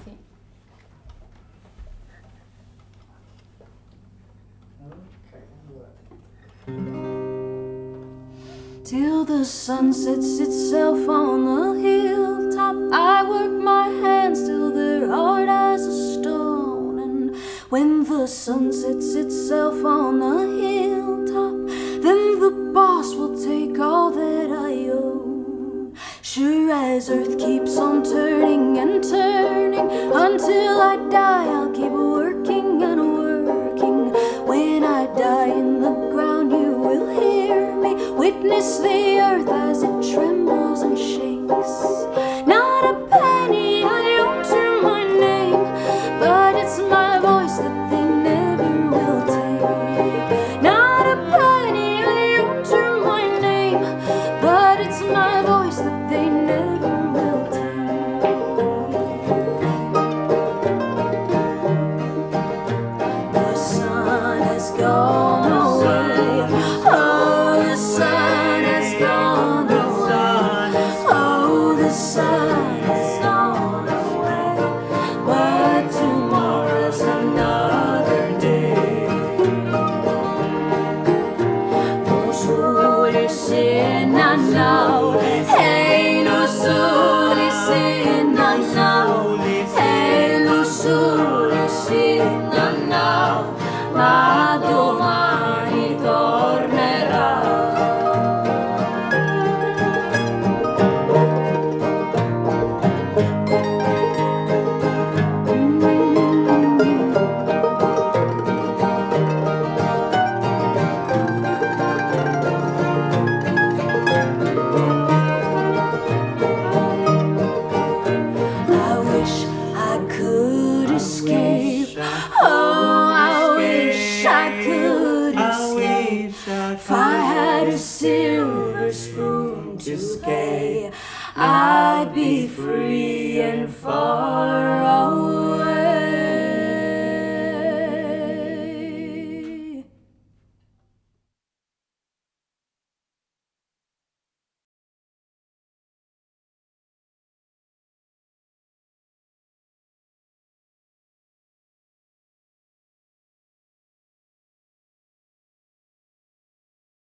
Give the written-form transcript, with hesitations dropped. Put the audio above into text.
Sì. Till the sun sets itself on the hilltop, I work my hands till they're hard as a stone. And when the sun sets itself on the hilltop, then the boss will take all that I own. Sure as earth keeps on turning and turning, until I die I'll keep working and working. When I die in the ground you will hear me, witness the earth as it trembles and shakes. Not a penny I alter my name, but it's my voice that they never will take. Not a penny I alter my name, but it's my voice that they never will take. The sun has gone away. Oh, the sun has gone away. Oh, the sun has gone away. But tomorrow's another day. No Suli sinna now. Hey, no Suli sinna now. Hey, no Suli sinna now. Ma domani tornerà. I wish I could escape. Oh, I wish I could escape. If I had a silver spoon to scale, I'd be free and far